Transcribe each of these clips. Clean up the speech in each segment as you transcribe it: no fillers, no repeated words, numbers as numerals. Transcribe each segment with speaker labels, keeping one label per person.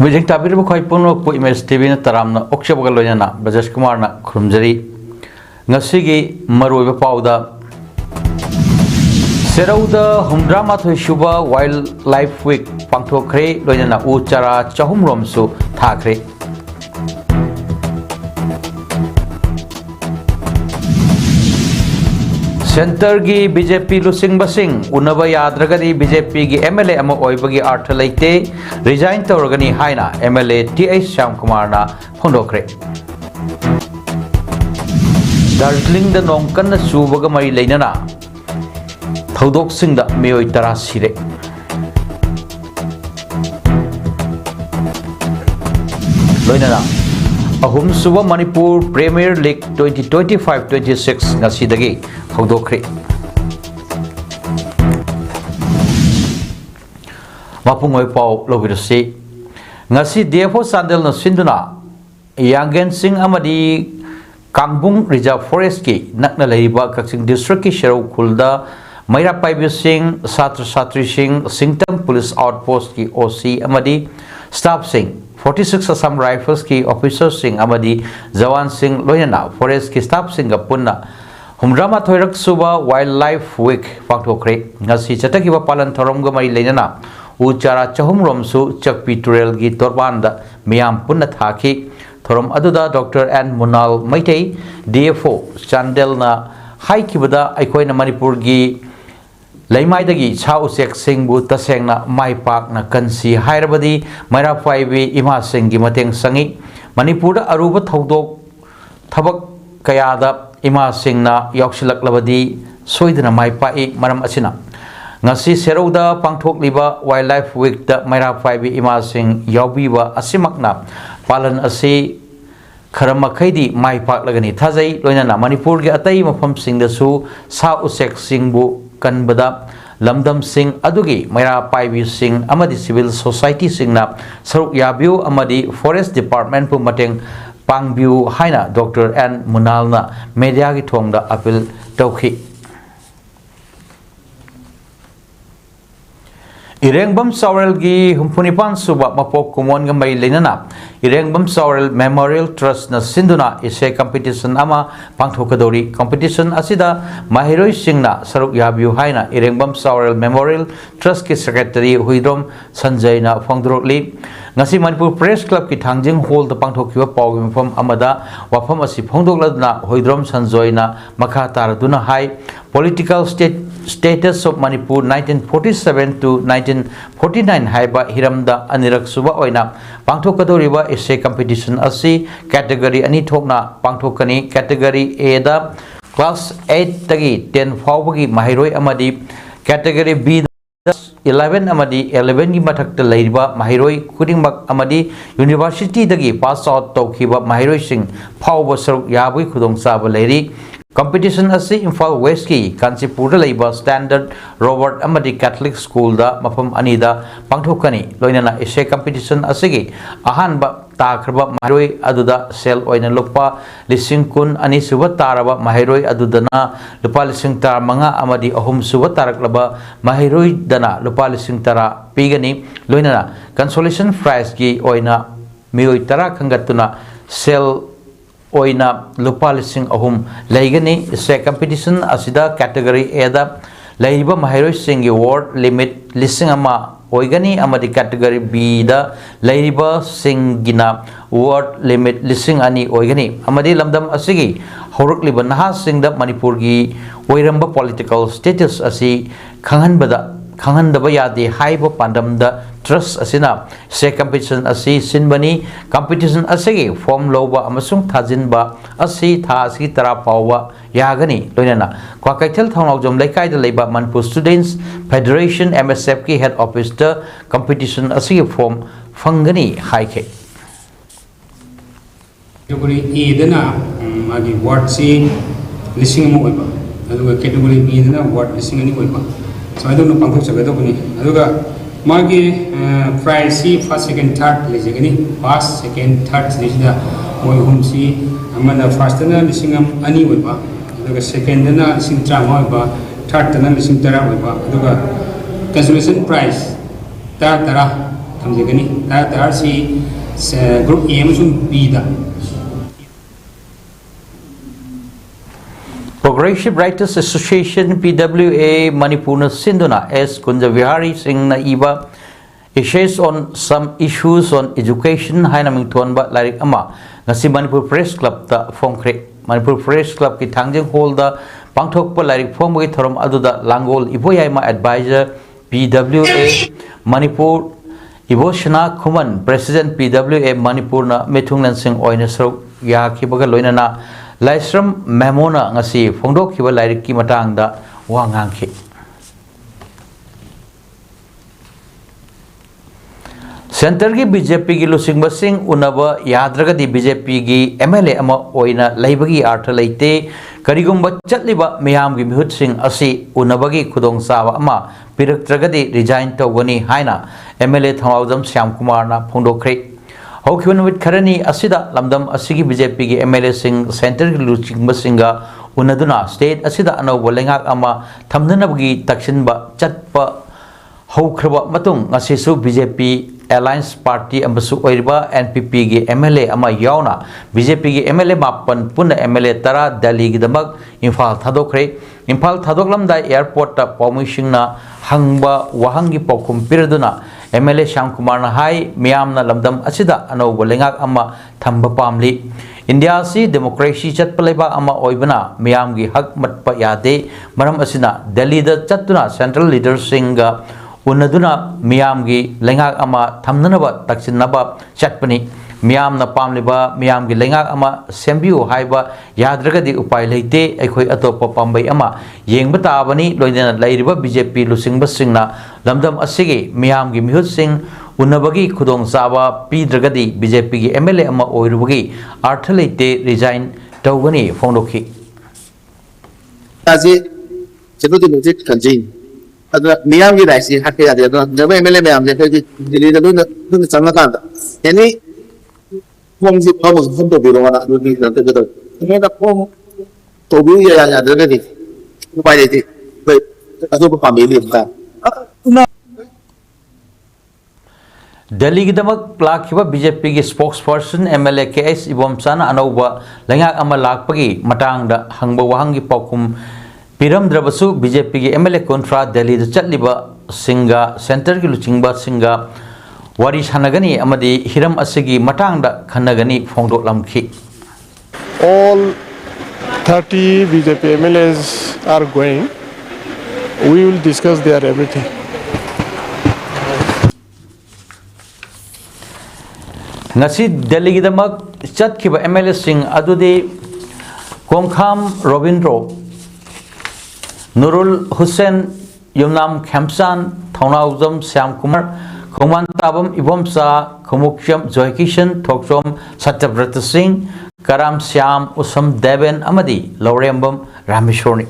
Speaker 1: Mijing tabi ribu khoi puno pu image TV na taram na oksha bagal loya na Brajesh Kumar na khurumjari ngasigi maroi ba pauda Serauda humdrama thoi shuba wildlife week pangthokre loya na uchara chahum romsu thakre Center gi BJP lusing basing unaba yadragani BJP gi MLA ama oibagi artha leite resign tawragani haina MLA TH Shyam Kumar na phondokre Darjeeling da nongkan na subaga mari leinana thodok singda meoi tara sire loinana ahum suba Manipur Premier League 2025-26 ngasidagi hogdokre mapungoi pau lobirasi ngasi DFO sandel na sinduna Yangen Singh amadi Kangbung Reserve Forest ki nakna laiba Kaksing District ki Sherau Khulda Maira Paibu Singh Satri Singh Singtam Police Outpost ki OC amadi Staff Singh 46 Assam Rifles ki Officer Singh amadi Jawan Singh loyana Forest ki Staff Singh ga punna humdrama thoirak suba wildlife week pangthokre ngasi chataki ba palan thorom ga mari leinana uchara chahum romsu chakpi turel gi torbanda miyam punna thaki thorom aduda Dr. N Munal Maitei DFO Chandel na haikibada aikoina Manipur gi Laimaidagi cha usek singbu tasengna maipak na kansi hairabadi maira paibi ima singgi mateng sangi Manipur aruba thodok thabak kayada ima singna yauksilak labadi soidana maipai maram asina ngasi serauda pangthok liba wildlife week da maira paibi ima sing yaubiba asimakna palan asi kharamakhaidi maipak lagani thajai loinana Manipur gi atai mafam singdasu sa usek singbu kanbada lamdam sing adugi maira paibi sing amadi civil society singna saruk yabiu amadi forest department pu mateng pangbiu haina Dr. N Munal na media gi thongda appeal tawkhi Irengbam Saurel gi humpunipan suba mapok kumon ga mai leinana Irengbam Saurel Memorial Trust na sinduna ise competition ama pangthokadori competition asida mahiroi singna saruk yabiu haina Irengbam Saurel Memorial Trust ki secretary Huidrom Sanjay na phongdrokli ngasi Manipur Press Club ki thangjing hall da pangthokiba pawgi mafam amada wafam asi phongdokladna Huidrom Sanjay na makha taraduna hai political status of Manipur 1947 to 1949 haiba hiramda anirak suba oina pangthokadoriba essay competition asi category ani thokna pangthokani category A da class 8 tagi 10 fawbagi mahiroi amadi category B 11 amadi 11 gi mathakta leiriba mahiroi khudingmak amadi university dagi pass out tawkhiba mahiroi sing fawba saruk yabui khudong chaba leiri competition asi Imphal West ki Kanchipur leiba standard Robert amadi Catholic school da mafam anida pangthokani loinana essay competition asigi ahanba takraba mahiroi aduda sel oina lupa lising kun ani suba taraba mahiroi adudana lupa lising tar manga amadi ahum suba taraklaba mahiroi dana lupa lising tara pigani loinana consolation prize ki oina mioi tara khangatuna sel oina lupa lising ahum laigani se competition asida category A da laiba mahiroi singi word limit lising ama oigani amadi category B da laiba singina word limit lising ani oigani amadi lamdam asigi horukliba naha singda Manipur gi oiramba political status asi khanghandaba yade haiba pandamda trust asina se competition asi sinbani competition asigi form loba amasung thajinba asi tha asi tara pawa yagani loinana kwa kaithel thonau jom laikai da leiba Manipur Students Federation MSF ki head office da competition asigi form fangani haike
Speaker 2: category A dana magi word si lising mo oiba aduga category B dana word lising ani oiba so I don't know pangthok sagado bani aduga magi prize si first second third lising first second third lisida moi hum si amana first na lising ani oiba aduga second na lising trama oiba third na lising tara oiba aduga consolation prize tara थमजगनी तारसी group A अमसुंग B दा
Speaker 1: Progressive Writers Association PWA Manipur Sinduna S Kunjavihari Singh na iba essays on some issues on education haina mingthon ba larik ama ngasi Manipur Press Club ta phongkhre Manipur Press Club ki thangjeng hall da pangthok pa larik phongbai thorom aduda langol iboyai ma advisor PWA Manipur Iboshana Khuman President PWA Manipur na Methunglan Singh oina sro ya khibaga loina na Laisram Memona ngasi phongdok khiba lairik ki matang da wa ngangkhi Center ki BJP ki lusing basing unaba yadraga di BJP ki MLA ama oina laibagi artha leite karigumba chatliba miyam gi mihut sing asi unabagi khudong sawa ama piraktraga di resign tawani haina MLA Thamaudam Syam Kumar na phongdokhre Hokhiban with Karani Asida Lamdam Asigi BJP ki MLA Singh Center ki lusing basinga unaduna state asida ano bolengak ama thamnanabgi takshinba chatpa haukraba matung ngasisu BJP Alliance Party ambasu oiriba NPP gi MLA ama yauna BJP gi MLA mapan punna MLA tara Delhi gi damak Imphal thadokre Imphal thadoklamda airport ta pawmishing na hangba wahangi pokum piraduna MLA Syam Kumar na hai miyamna lamdam asida ano bolengak ama thamba pamli India si democracy chatpaleba ama oibana miyam gi hak matpa yade maram asina Delhi da chatuna central leaders singa unaduna miyam gi lengak ama thamnanaba taksinaba chatpani miyam na pamliba miyam gi lengak ama sembiu haiba yadragadi upai leite aikhoi atopa pambai ama yengba tabani loidena lairiba BJP lusingba singna lamdam asigi miyam gi mihut sing unabagi khudong saba pidragadi BJP gi MLA ama oirubagi artha leite resign tawani phongdokhi
Speaker 3: taji chedo di logic kanjing ada miyam gi daisi hakke ya de na MLA miyam je ke dili da lu changa kan da yani phong ji pa mo hom to bi ro na lu ni da de da ni da phong to bi ya de ke ni upai de ti bai aso pa mi li ka
Speaker 1: Delhi ki damak lakhiba BJP ki spokesperson MLA KS Ibomchana anauba lengak ama lakpagi matang da hangba wahangi pokum piramdrabasu BJP ki MLA kontra Delhi da chatliba singa center ki luchingba singa wari sanagani amadi hiram asigi matang da khanagani phongdok lamkhi
Speaker 4: All 30 BJP MLAs are going. We will discuss their everything.
Speaker 1: ngasi Delhi ki damak chatkhiba MLA sing adudi Kongkham Robindro Nurul Hussain Yumnam Khamsan Thaunauzam Syam Kumar Khoman Tabam Ibomsa Khomukhyam Joykishan Thokchom Satyabrat Singh Karam Syam Usam Deben Amadi Laurembam Rameshwarni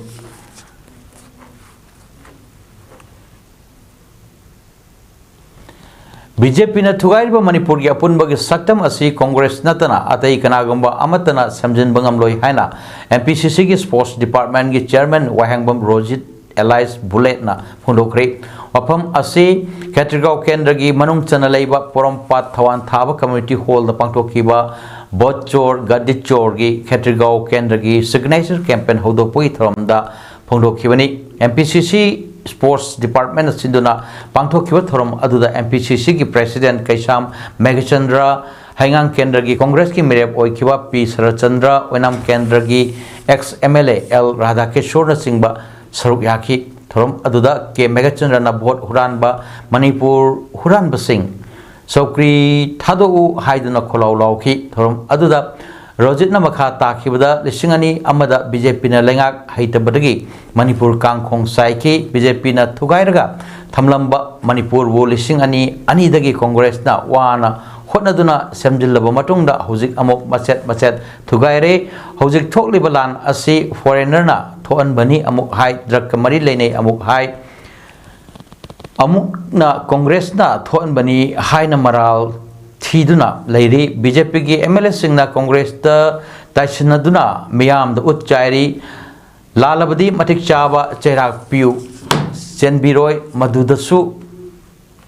Speaker 1: BJP na thugairiba Manipur gi apunbagi saktam asi Congress natana atai kanagamba amatana samjin bangam loi haina MPCC gi Sports Department gi Chairman Wahangbam Rojit Elias Bullet na phondokre wafam asi Catrigao Kendra gi manung chana leiba Porompat Thawan Thaba Community Hall da pangtokhiba Botchor Gadichor gi Catrigao Kendra gi signature campaign hodopoi thromda phondokhibani MPCC Sports Department Sinduna Pangthokhiba thorom aduda MPCC ki President Kaisam Megachandra Haingang Kendra gi Congress ki Mirep oikhiba P Sarachandra Oinam Kendra gi ex MLA L Radhakeshwar Singba saruk yakhi thorom aduda ke Megachandra na vote huranba Manipur huranba sing Sokri thado haiduna kholau lauki thorom aduda Rojitna makha takhibada lisingani amada BJP na lengak haitabadagi Manipur kangkhong saiki BJP na thugairaga thamlamba Manipur wo lisingani ani dagi Congress na wana hotnaduna semjillaba matungda hojik amok macet thugaire hojik thokliba lan asi foreigner na thoan bani amuk hai drug kamari leinei amuk hai amuk na Congress na thoan bani hai na maral thiduna leiri BJP gi MLA singna Congress ta taisnaduna miyam da utchairi lalabadi matik chaba chairak piu senbiroi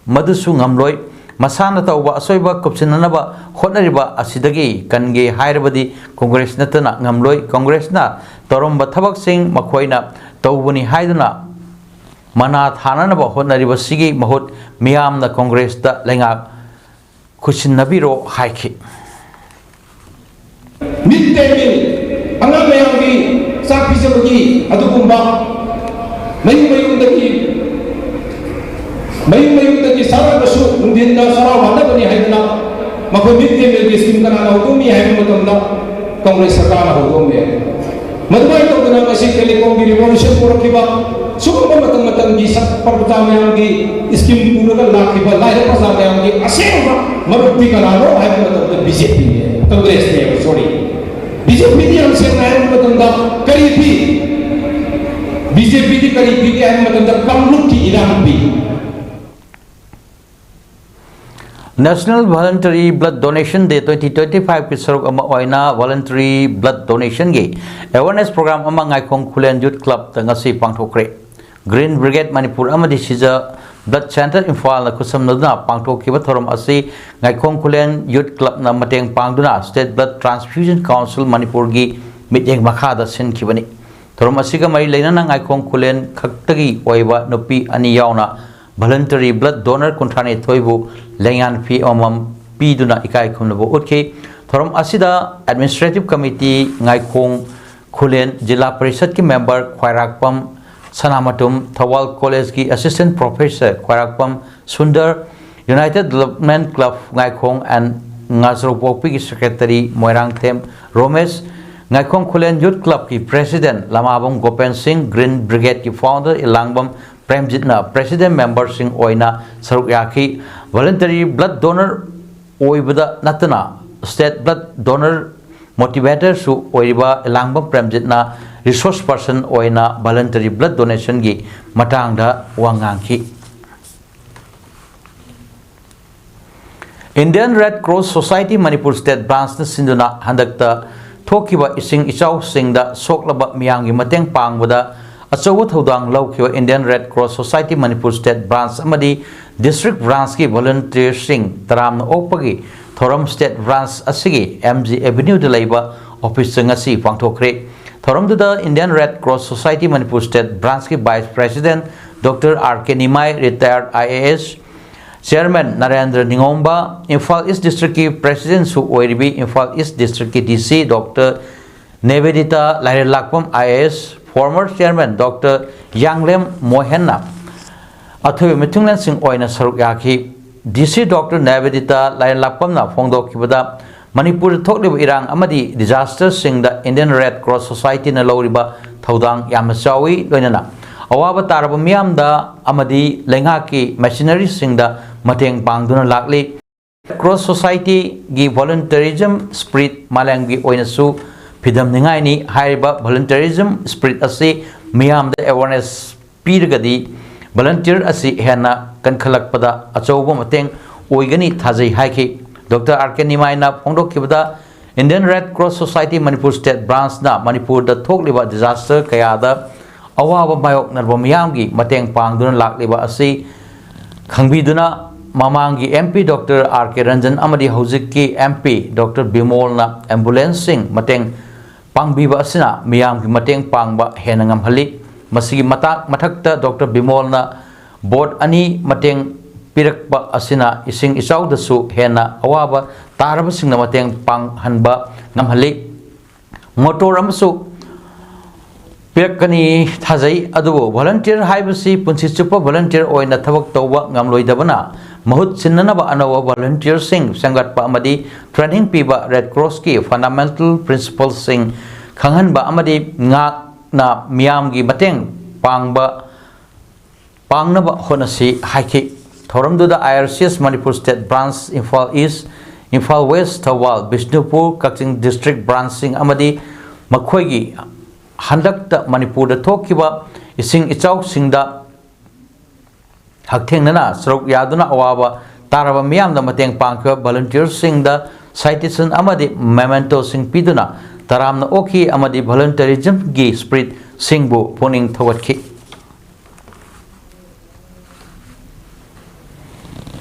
Speaker 1: madusu ngamloi masana tauba asoiba kupsinanaba hotnariba asidagi kange hairabadi congress natana ngamloi congress na toromba thabak sing makhoina taubuni haiduna mana thananaba hotnariba sigi mahut miyamna congress da lenga khusinnabiro haiki
Speaker 5: midday meal angang mayamgi sak pisabagi adugumba mayumdagi saragasu nundinda saraw hadabani haidna makoi midday meal gi scheme kana hudumi haibu matamda congress sarkar hudumi madmai tokna masi telecom gi revolution purakiba sugum matam gi sak parbuta mayamgi scheme puraga lakhiba laire pasa mayamgi asema marutti kana no haibu matamda BJP congress ne sorry BJP di ang siyang ayaw matanda karipi BJP di karipi di ayaw matanda kamluk ki ilang pi
Speaker 1: National Voluntary Blood Donation Day 2025 ki saruk ama oina voluntary blood donation gi awareness program ama ngai khong khulen youth club ta ngasi pangthokre Green Brigade Manipur amadi sija blood center Imphal na kusam naduna pangthokkiba thorom asi ngai khong khulen youth club na mateng pangduna State Blood Transfusion Council Manipur gi miteng makha da sin khibani thorom asi ga mari leina na ngai khong khulen khaktagi oiba nupi ani yauna voluntary blood donor kunthani thoibu lengan fi omam piduna ikai khumnabo utki thorom asida administrative committee ngai khong khulen jilla parishad ki member khwairakpam sanamatum thawal college ki assistant professor khwairakpam sundar United Development Club ngai khong and ngazropopi ki secretary moirang them romesh ngai khong khulen youth club ki president lamabam gopen singh Green Brigade ki founder ilangbam Premjitna president member sing oina saruk yaki voluntary blood donor oibada natana state blood donor motivator su oiba elangba Premjitna resource person oina voluntary blood donation gi matangda wangangki Indian Red Cross Society Manipur State Branch na sinduna handakta thokiba ising ichau singda soklaba miyangi mateng pangbada achawa thodang laukiwa Indian Red Cross Society Manipur State Branch amadi district branch ki volunteer sing taram opagi thoram state branch asigi MG Avenue de laiba office ngasi pangthokre thoram da Indian Red Cross Society Manipur State Branch ki vice president Dr. R.K. Nimai retired IAS chairman Narendra Ningomba Imphal East district ki president su oiribi Imphal East district ki DC Dr. Nevedita Lairlakpam IAS former chairman Dr. Yanglem Mohenna athui mithunglan sing oina saruk yaki DC Dr. Nevedita Lairlakpamna phongdokibada Manipur thokliba irang amadi disaster sing da Indian Red Cross Society na loriba thodang yamna chawi loinana awaba taraba miyam da amadi lenga ki machinery sing da mateng pangduna lakli Cross Society gi volunteerism spirit malangi oina su Pidam ningai ni haiba volunteerism spirit asi miyam da awareness pirgadi volunteer asi hena kan khalak pada achauba mateng oigani thajai haiki Dr. R.K. Nimai na phongdok kibada Indian Red Cross Society Manipur State Branch na Manipur da thokliba disaster kaya da awaba bayok narba miyam gi mateng pangduna lakliba asi khangbiduna mamangi MP Dr. R.K. Ranjan amadi hojikki MP Dr. Bimol na ambulance sing mateng pangbiba asina miyam ki mateng pangba henangam hali masigi mathakta Dr. Bimol na board ani mateng pirakba asina ising isaw dasu hena awaba taraba singna mateng pang hanba ngamhali motor amsu pirakani thajai adubo volunteer haibasi punsi chupa volunteer oina thabak tawba ngamloidabana mahut sinnanaba anawa volunteer sing sangatpa amadi training piba Red Cross ki fundamental principles sing khanghanba amadi nga na miyam gi mateng pangnaba honasi haiki thoramdu da IRCS Manipur State Branch Imphal East Imphal West Thawal Bishnupur Kaching District Branch sing amadi makhoigi handakta Manipur da thokiba ising ichau singda haktengnana saruk yaduna awaba taraba miyam da mateng pangkha volunteers sing da citation amadi memento sing piduna taramna oki amadi volunteerism gi spirit singbu puning thawatki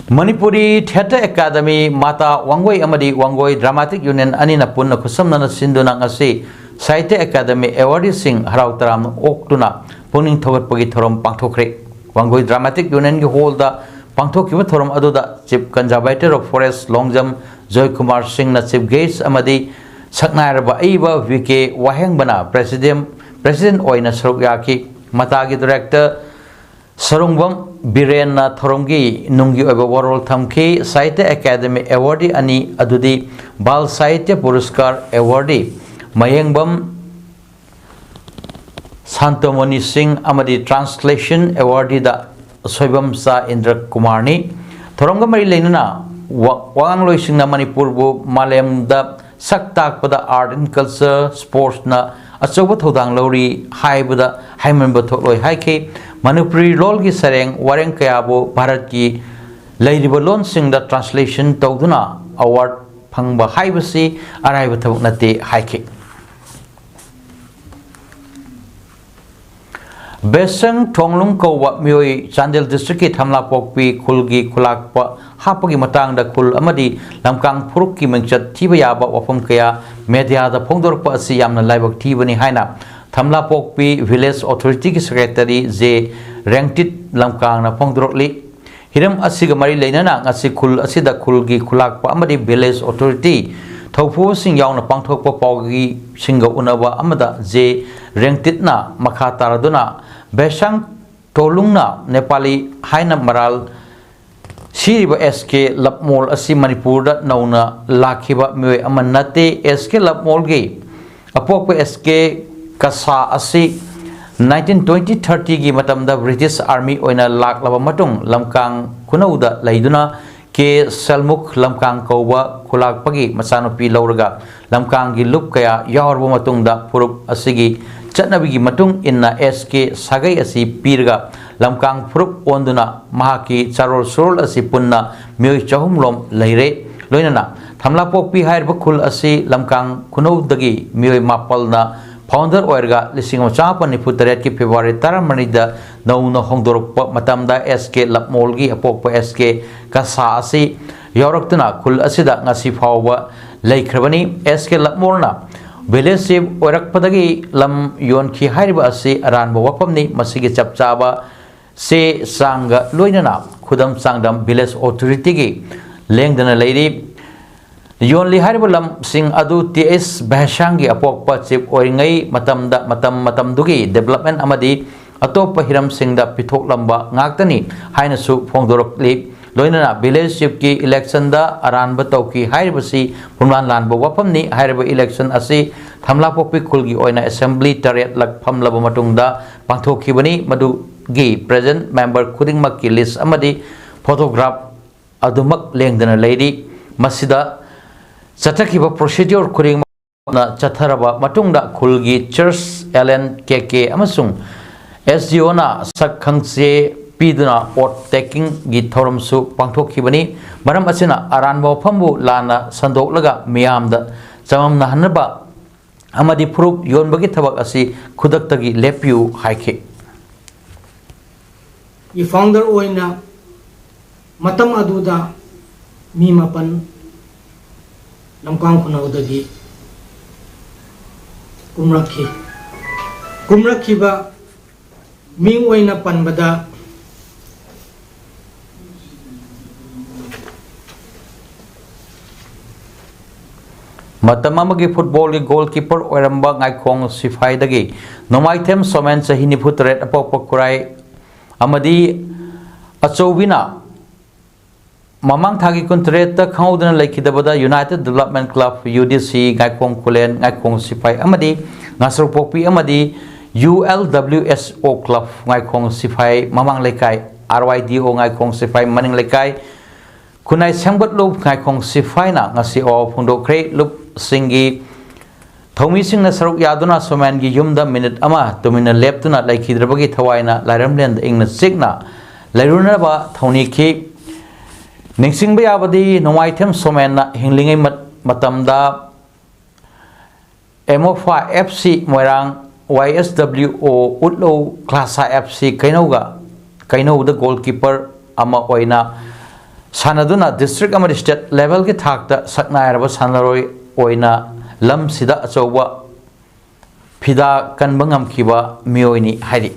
Speaker 1: Manipuri Theatre Academy Mata Wangoi Amadi Wangoi Dramatic Union Anina Punna Kusamna Sinduna Ngasi Sahitya Academy Awardee Sing Harau Taram Oktuna Puning Thogat Pagi Thorom Pangthokre Wangoi Dramatic Union ki holda Pangthokiba Thorom Aduda Chief Conservator of Forest Longjam Joy Kumar Singh na Chief Guest Amadi Saknairaba Aiba VK Wahengbana President Oina Saruk Yaki Matagi Director Sarungbam Biren Thoromgi Nungi Oba Warol Thamki Sahitya Academy Awardee Ani Adudi Bal Sahitya Puruskar Awardee Mayengbam Santomoni Singh Amadi Translation Awardee da Soibam Sa Indra Kumarni Thoromga Mari Lenana Wangloi Singh na Manipurbu Malem da Saktak pada Art and Culture Sports na Achoba Thodang Lori Haibada Haimanba Thokloi Haike Manipuri Lol ki Sareng Wareng Kayabo Bharat ki Lairiba Lon Singh da Translation Tawduna Award Phangba Haibasi Araiba Thabuk Nate Haike Besang Thonglung Kowa Mioi Chandel District ki Thamla Pokpi Khulgi Khulakpa Hapagi Matang da Khul Amadi Lamkang Phuruk ki Mengchat Thibaya ba Wafam Kaya Media da Phongdorpa asi yamna laibak thibani haina Thamla Pokpi Village Authority ki Secretary J Rengtit Lamkang na Phongdorli Hiram asiga mari leinana ngasi khul asida khulgi khulakpa amadi Village Authority Thaupu sing yauna pangthokpa pawgi singa unaba amada J Rengtit na makha taraduna Besang Tolungna Nepali haina maral Siriba SK Lapmol asi Manipur da nauna lakhiba mioi amanate SK Lapmol ge apokpa SK Kasa asi 1920-30 gi matamda British Army oina laklaba matung lamkang kunauda laiduna ke Salmuk lamkang kauba khulakpagi masanopi lauraga lamkang gi lup kaya yawarbo matungda purup asigi chatnabigi matung inna SK sagai asi pirga lamkang purup onduna mahaki charol surol asi punna mioi chahumlom leire loinana thamla pokpi hair bakul asi lamkang kunaudagi mioi mapalna founder oirga lising chapani putaret ki February taramani nauna hongdorpa matamda SK Lapmolgi apokpa SK Kasa asi yawraktuna khul asida ngasi phawba leikhrbani SK Lapmolna village oirakpadagi lam yon ki hairiba asi aranba wapamni masigi chapchaba se sanga loinana khudam sangdam village authority gi lengdana leiri yon li hariba lam sing adu TS Bhashangi apokpa chief oringai matam dugi development amadi atopa hiram singda pithok lamba ngaktani haina su phongdorokli loinana village chief ki election da aranba tawki hairibasi punwan lanba wapamni hairiba election asi thamla pokpi khulgi oina assembly taret lak phamlaba matungda pangthokibani madu gi present member khudingmak ki list amadi photograph adumak lengdana leiri masida Chatakiba procedure kuring na chatharaba matungda khulgi church Ellen KK amasung SDO na sakhangse piduna ot taking gi thorumsu pangthokibani maram asina aranba phambu lana sandoklaga miyamda chamam nahanaba amadi proof yonbagi thabak asi khudaktagi lepiu haike
Speaker 6: I founder oina matam aduda mi mapan Lamkang kunaudagi kumrakhi ba ming oina panbada
Speaker 1: Matamamagi football gi goalkeeper oiramba ngaikong sifai dagi nomaithem somen sahini putret apokpokurai amadi achobina Mamang Thagi Kuntret Khaudan Lakidabada United Development Club UDC Gaikong Kulen Gaikong Sipai Amadi Nasr Popi Amadi ULWSO Club Gaikong Sipai Mamang Lekai RYDO Gaikong Sipai Maning Lekai Kunai Sangbat Loop Gaikong Sipai na ngasi o Pundo Kre Loop Singi Thomi Singh na Saruk Yaduna Soman gi Yumda minute ama Domina Leptuna Lakidrabagi Thawaina Laramland Ingna Signa Lairunaba Thoni Ki Ningsing Bayabadi Nomaitem Somena Hingling Matamda MOFA FC Moirang YSWO Utlo Klasa FC Kainoga Kaino the goalkeeper Ama Oina सानदुना district अमरी state level के थाकता सकनायरबा सानरोय ओइना lump सिदा अचौबा फिदा कनबा ngamखिबा मियोइनी हाइरि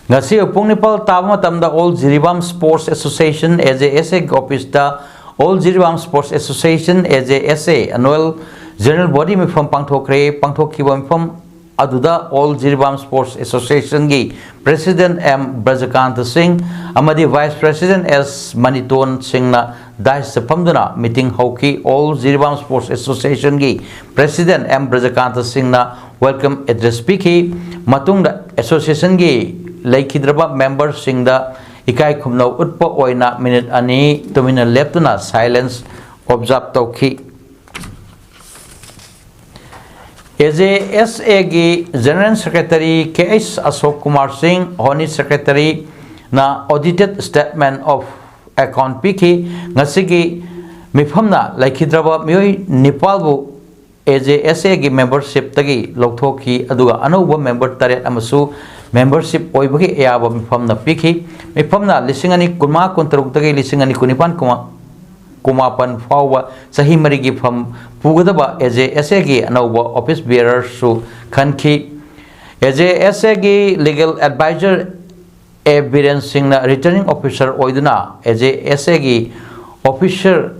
Speaker 1: ngasi upung nipal tama tamda All Jiribam Sports Association AJSA office All Jiribam Sports Association AJSA annual general body mi from pangthokkiba from aduda All Jiribam Sports Association gi President M Brajakant Singh amadi Vice President S Maniton Singh na dais pamduna meeting hoki All Jiribam Sports Association gi President M Brajakant Singh na welcome address piki matungda association gi Laikidraba members sing the Ikai Kumno Utpo Oina minute ani Tumina Leptuna silence observe Toki AJSA gi General Secretary KS Ashok Kumar Singh Honi Secretary na audited statement of account piki ngasigi mifamna Laikidraba Mui Nepalbu AJSA gi membership tagi Loktoki aduga anuba member taret amasu membership oibagi ayaba mifamna piki mifamna lisingani kunma kuntaruk tagi lisingani kunipan kumapan fawa sahi marigi fam pugadaba AJSA gi anuba office bearer su khanki AJSA gi legal advisor evidence singna returning officer oiduna AJSA gi officer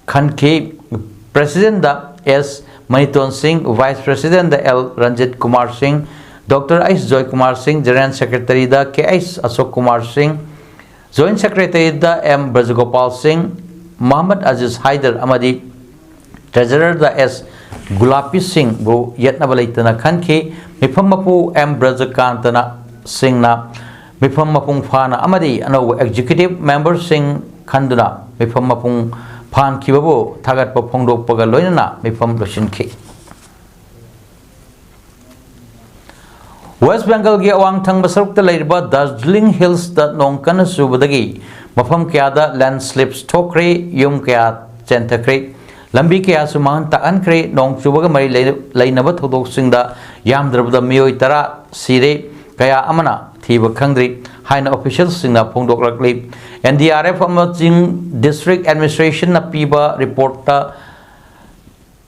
Speaker 1: khanki president da S Maniton Singh, Vice President the L Ranjit Kumar Singh, Dr. S Joy Kumar Singh, General Secretary the KS Ashok Kumar Singh, Joint Secretary the M Brajagopal Singh, Muhammad Aziz Haider Amadi, Treasurer the S Gulapi Singh bu yatnabalaitana khanki mifamapu M Brajakantana Singh na mifamapung phana amadi ano executive member Singh khanduna mifamapung Pan Kibabu, Tagat Pondo Pagaloina, Mifam Lushinki. West Bengal Giawang Tang Basuk the Labour, Darjeeling Hills that Nonkana Subadagi, Mafam Kiada, landslips Tokre, Yum Kia, Centacre, Lambi Kia Suman, Taankre, Nong Subaga Mari Lainabat Hodoxinda, Yam Drabda Mioitara, Sire, Kaya Amana, Tiba Kangri, Haina officials in the Pondok Rakli, NDRF Amazing District Administration Napiba reporter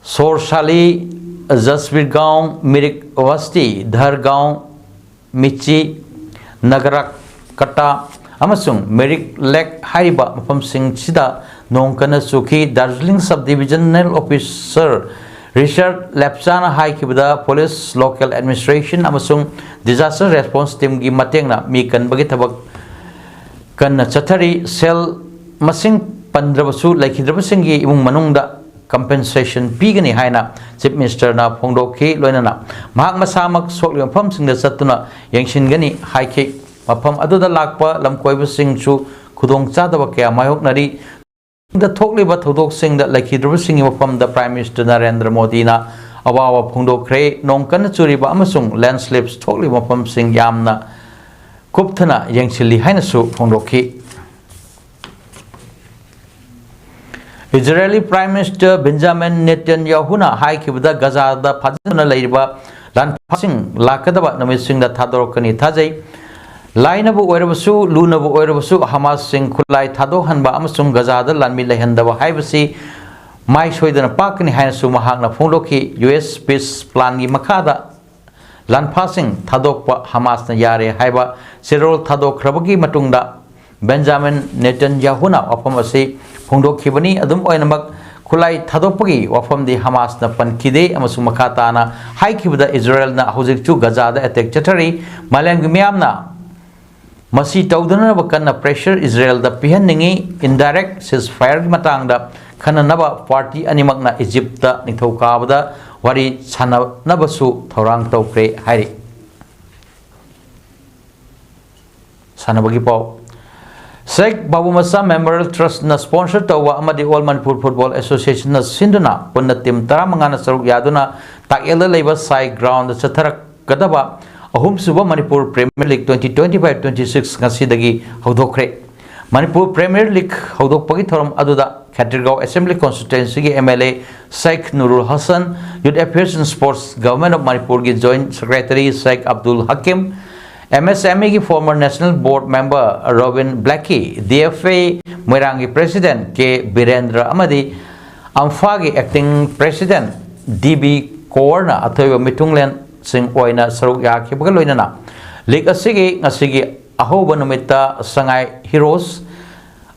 Speaker 1: Sorsali Zasvirgaon Mirik Vasti Dhargaon Michi Nagarak Kata Amasung Mirik Lek Haiba Mafam Singh Sida Nonkana Suki Darjeeling Subdivisional Officer Richard Lepsana High Kibda Police Local Administration Amasung Disaster Response Team Gi Matengna Mikan Bagitabak Kana Chatari Cell Masing Pandrabasu Laikidrabasingi Imung Manungda compensation pigani haina Chief Minister na Pongdoki Loinana Mahak Masamak Sokliam Pum Sing the Satuna Yangshin Gani Haiki Mapam Aduda Lakpa Lamkoiba Sing Chu Kudong Chadabakea Mayok Nari the Tokli Batodok Sing that Laikidrabasing from the Prime Minister Narendra Modi na Awawa Pongdokre Nongkan Churiba Amasung landslips Tokli Mapam Sing Yamna Kuptana Yangshili Hainasu Pongdoki Israeli Prime Minister Benjamin Netanyahu na High Kibda Gaza the Padana Laiba Lan Passing Lakadaba Namising the Tadorkani Tajay Lainabu Oirabasu, Lunabu Oirabasu, Hamas Sing Kulai Tado Hanba Amasung Gaza the Lanmi Lehendaba Hibasi Mai Shoidan Pakani Hansu Mahana Fundoki US Peace Plan Makada Lan Passing Tadok Hamas Nayare Haiba Cyril Tadok Rabagi Matunda Benjamin Netanyahu na Wapamasi Pongdokibani Adum Oinamak Kulai Tadopagi Wafam the Hamas na Pankide Amasung Makata na High Kibda Israel na Hozikchu Gaza the attack Chatari Malang na Masi Taudana Bakana pressure Israel the Pihaningi indirect ceasefire Matanga Kananaba party animak na Egypta Nitokabada Wari Sana Nabasu Torang Tokre Hari Sanabagipo Sheikh Babu Masa Memorial Trust na sponsor tawa amadi All Manipur Football Association na sinduna punna team tara mga nasarug yaduna takela leba side ground sa tarak kadaba ahum suba Manipur Premier League 2025-26 ngasidagi hawdokre Manipur Premier League Hodokpagi Thorum Aduda Khatirgaon Assembly Constituency ki MLA Sheikh Nurul Hassan, Youth Affairs and Sports Government of Manipur ki Joint Secretary Sheikh Abdul Hakim, MSME ki former National Board Member Robin Blackie, DFA Moirangi President K Birendra Amadi, Amfa ki Acting President DB Korna Athoiba Mitunglen Sing Oina Saruk Yakibaga Loinana. League asigi ngasigi ahoba numita Sangai Heroes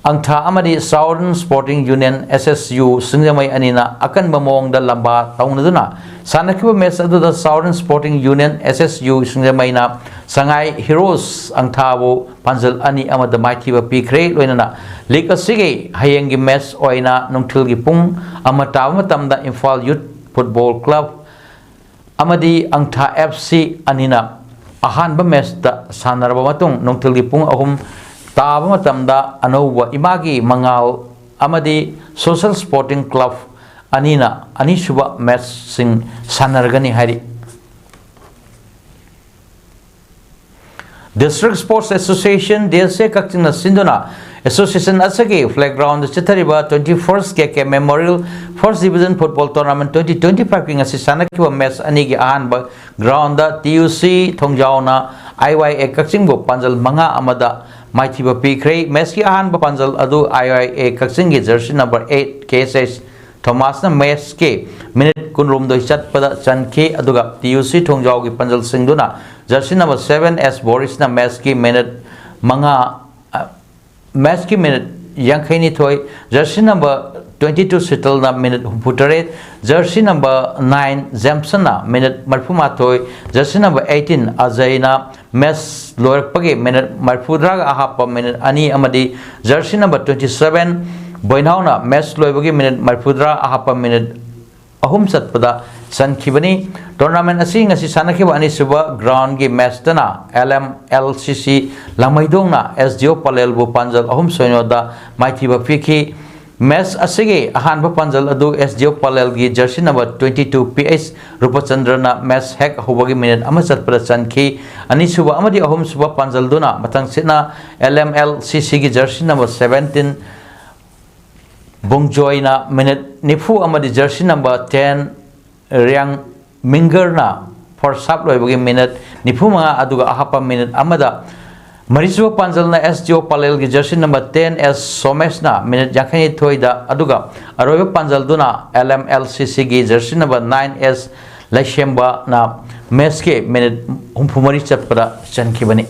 Speaker 1: Angtha Amadi Southern Sporting Union SSU Singamai Anina Akan Bamong da Lamba Taunaduna Sanakiba Mess Adu Southern Sporting Union SSU Singamaina Sangai Heroes Angthabo Panzel Ani Amada Maitiba Pikre Loinana League asigi Hayengi Mess Oina Nungtilgi Pung Amatawa Tamda Infal Youth Football Club Amadi Angtha FC Anina Ahanba match da sanaraba matung nongtilgi pung ahum taba matamda anouba imagi mangal amadi Social Sporting Club anina anisuba match sing sanargani hari. District Sports Association DSA Kakchingna Sinduna Association Asagi Flag Ground Chitariba 21st KK Memorial First Division Football Tournament 2025 King Asisanakiwa Match Anigi Ahanba Ground TUC Thongjauna IYA Kakchingbo Panjal Manga Amada Maitiba Pikre Meski Ahanba Panjal Adu IYA Kakchingi jersey number 8 KSH Thomasna Meski Minute Kunrum do Chatpada Chanke Aduga TUC Thongjaugi Panjal Singduna jersey number 7 S Borisna Meski Minute Manga Meski minute Yankhaini Toy, jersey number 22 Sitalna minute Putare, jersey number 9 Zamsana minute Marfuma Toy, jersey number 18 Azaina, Mes Lower Pagi minute Marfudraga Ahapa minute Ani Amadi, jersey number 27 Boinauna, Mes Loibagi minute Marfudra Ahapa minute Ahum Satpada San Kibani, tournament asing asi Sanakiba Ani Suba ground gi match dana LMLCC Lamaidongna SDO Palelbu Panjal Ahum Soinoda Maitiba Piki match asigi Ahanba Panjal Adu SDO Palel gi jersey number 22 PS Rupachandrana match hack Hubagi minute Amasat Prasan Ki Ani Suba Amadi Ahum Suba Panjal Duna Matang Sina LMLCC gi jersey number 17 Bungjoina minute Nifu Amadi jersey number 10 Riang Mingerna for Saploi bagi minute Nipuma aduga ahapa minute Amada Marisua Panjalna SGO Palel gi jersey number 10 S Somesna minute Jakani Toida aduga Arroyo Panjal Duna LMLCC gi jersey number 9 S Lashemba na Meske minute Humpumari Chapra Chankibani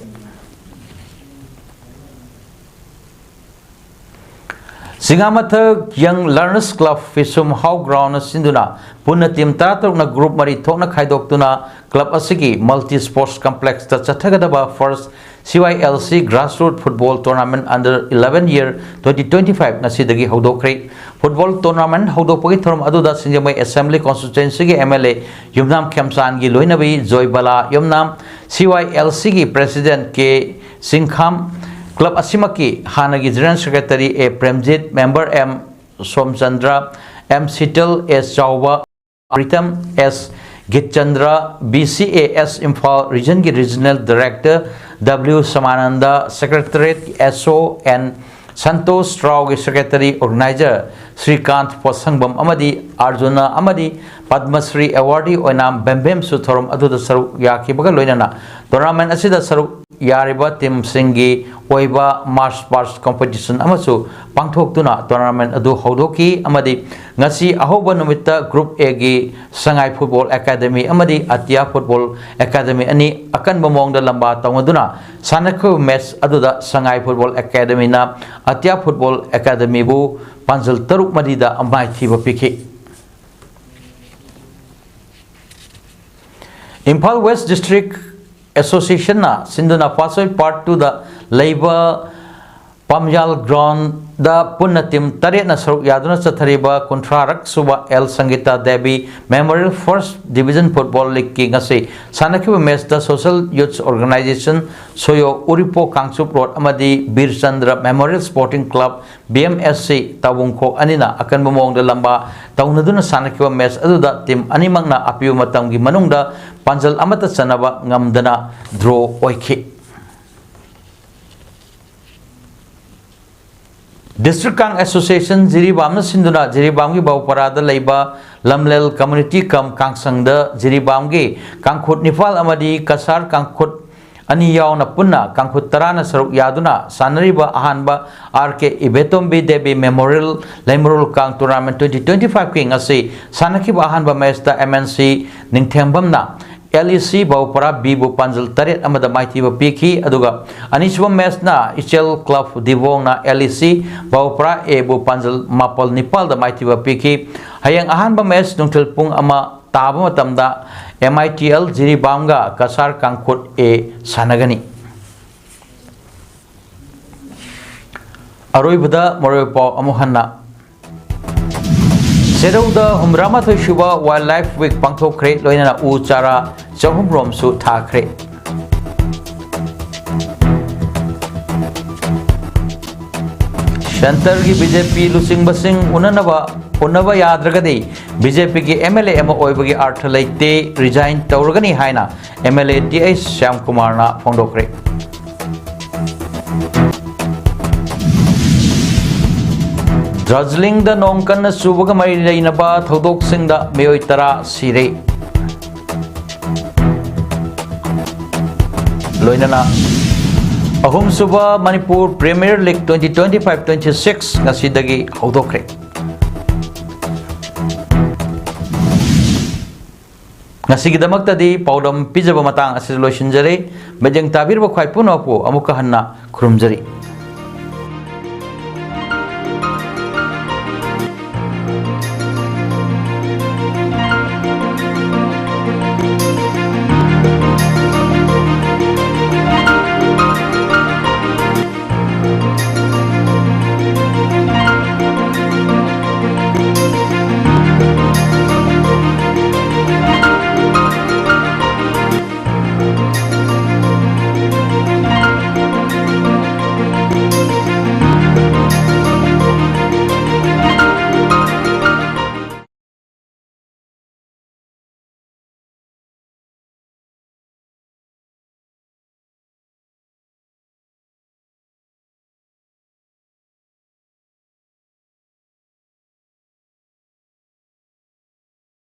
Speaker 1: Singamatha Young Learners Club Fisum How Ground Sinduna Puna Team Taratuk na Group Mari Tokna Khaidok Tuna Club Asigi Multi Sports Complex Ta Chathagadaba First CYLC Grassroots Football Tournament under 11 year 2025 Nasidagi Hodokre Football Tournament Hodopagi Thorum Aduda Sinjamai Assembly Constituency gi MLA Yumnam Khamsan gi Loinabi Joybala Yumnam CYLC gi President K Singham Club Asimaki Hanagi General Secretary A Premjit Member M Somchandra M Sital S Chauba Pritam S Gitchandra BCA S Imphal Region ki Regional Director W Samananda Secretariat SO and Santosh Rao ki Secretary Organizer Srikant Posangbam Amadi Arjuna Amadi Padma Shri Awardee Oinam Bembem Suthorum Aduda Saruk Yakibaga Loinana Tournament asida Saruk Yariba Team Singi Oiba March Past Competition Amasu Pangthok Tuna Tournament Adu Hodoki Amadi Ngasi Ahoba Numita Group A gi Sangai Football Academy Amadi Atia Football Academy Ani Akan Bamong da Lamba Taungaduna Sanaku Match Aduda Sangai Football Academy na Atia Football Academy Bu Panjal Taruk Madida Amai Thiba Piki Imphal West District Association na Sinduna Pasoi Part 2 da Labor Pamjal Ground da Punna Team Taret na Saruk Yaduna Chathariba Kontrarak Suba L Sangita Devi Memorial First Division Football League ki ngasi Sanakiba Match da Social Youth Organization Soyo Uripo Kangsup Road Amadi Bir Chandra Memorial Sporting Club BMSC Tabungko Anina akan bumong da lamba taunaduna Sanakiba Match aduda team animang na apiu matang gi manungda Panjal Amata Sanaba Ngamdana Draw Oiki District Kang Association Jiribam na sinduna Jiribam gi Bauparada leiba Lamlel Community Kam Kangsangda Jiribam gi Kangkhut Nifal amadi Kasar Kangkhut ani yaw na punna Kangkhut Tarana saruk yaduna sanariba ahanba RK Ibetombi Debi Memorial Lemurul Kang Tournament 2025 king asi sanakib ahanba mesta MNC Ningthembam na LEC Baupara Bibu Panjal Taret amada maitiba piki aduga aniswa mes na Ichel Club Divong na LEC Baupara Ebu Panjal Mapal Nipal da maitiba piki hayang ahanba mes nungtil pung ama taba matamda MITL Jiribamga Kasar Kangkhut e sanagani aroibada moroipo amuhanna Sedauda Humrama Shuba Wildlife Week Pangthok Kre Loinana U Chara Chahum Rom Su Tha Kre Shantar ki BJP Lusing Basing Unava Yadragadi BJP ki MLA Ema Oibagi Artha Leite resign Tauragani Haina MLA TS Syam Kumar na Phongdokre Darjeeling da nongkan na subaga mai leinaba thodok singda meoi tara sire loinana ahum suba Manipur Premier League 2025-26 ngasidagi hodokre ngasigidamakta paudam pijaba matang asil loishinjare bejeng tabir ba khwai puno po amuka hanna khurumjari